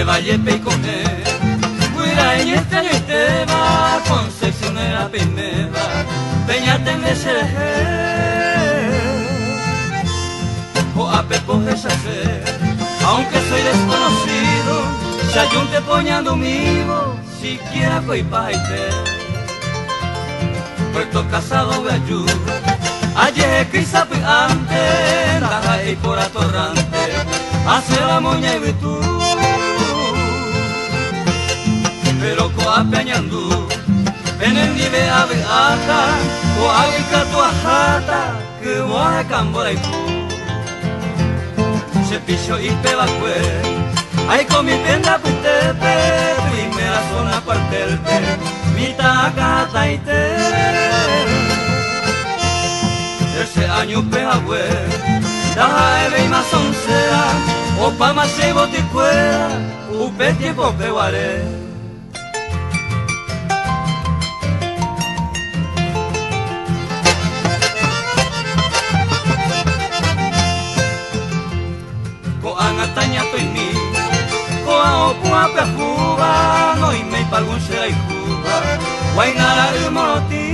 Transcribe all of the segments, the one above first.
Vallepe y Coné, Guira y este año y Teba, Concepcionera Pimeba, Peñate en Becerre, o a Pepo Gesafé, aunque soy desconocido, si hay un te poñando mío, siquiera fue paite. Puerto Casado Guayú, ayer quizá fui antes, Taja y por Atorrante, hace la moña y tú. Pero coapeñandú, en nive a beata, o aguica tu ajata, que voy a cambora y tú. Cepillo y pebacue, ay con mi penda putepe, primera zona cuartelte, mitad cata y te. Ese año pejagüe, daja eve y más oncea, o pa más y boticuera, upe tiempo peguaré. Angataña to mi, coa opua pejuba, no y me palgun será y juba, guainara y moroti.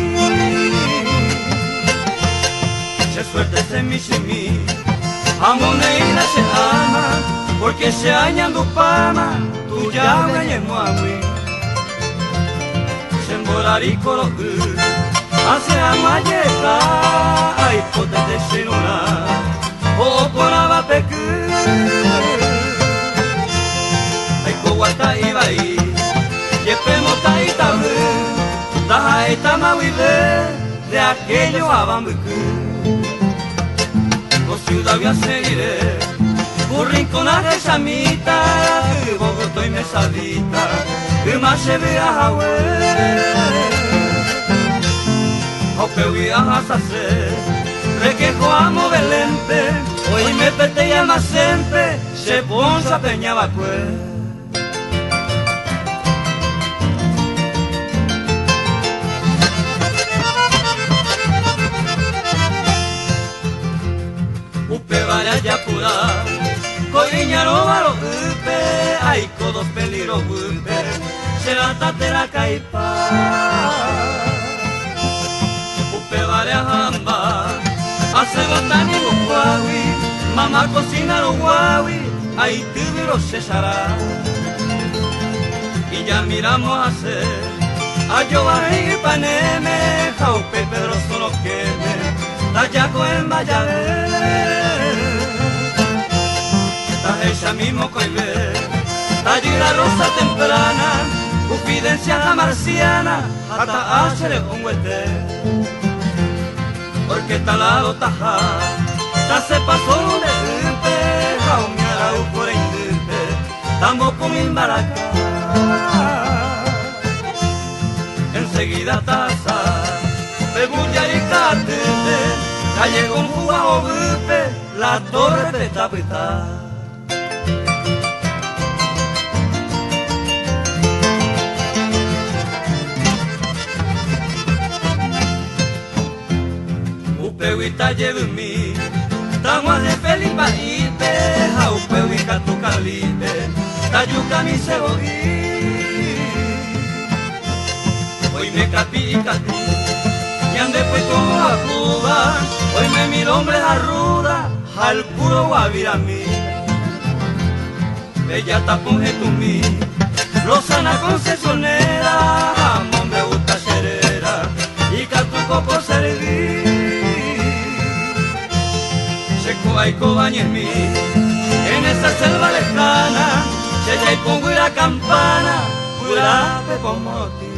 Se suerte se mi, amone y la se ama, porque se añando pama, tu ya me muawi. Se emborari coro, hace amayeta, ay pote de senura, o por abapecu. Ay coguata iba y yepemota y tabú, taja y tamahuile, de aquello abambucu. Con ciudad voy a seguiré, un rinconaje samita, que Bogotá y mesadita, que más se vea Jahue. Aupeui a hasase, requejo amo Belempe, hoy me pete llama siempre, se ponza peñaba pues. Upe vaya ya pura, coiñaro varo upe, ay codos peligro upe, se la tate la caipa. Upe vaya jamba, hace botani guawi, mamá cocina los guawi, ahí tibiro cesará. Y ya miramos a hacer, a Giovanni y Paneme, Jaupe Pedro solo queme, Tayaco en Valladolid. Tajecha mismo coibe, Tallí la rosa temprana, Confidencia la marciana, hasta hacerle un huete. Porque talado taja, ta se pasó de upe, jaumiara por indupe, tambo con mi maraca. Enseguida taza, pebulla y catete, calle con juga o upe, la torre de tapita. Upeuita llevumi, tagua de Felipa ipe, jaupeuica tu calipe, tayuca mi cebollí. Hoy me capi y catí, y ande pues como a Cuba, hoy me miro hombre arruda, al puro guaviramí. Bella tapunje tu mí, Rosana concesionera, jamón me gusta cerera, y catuco por servir. Hay cobaña en mí, en esa selva lejana, se ya y pongo y la campana, pura pe como ti.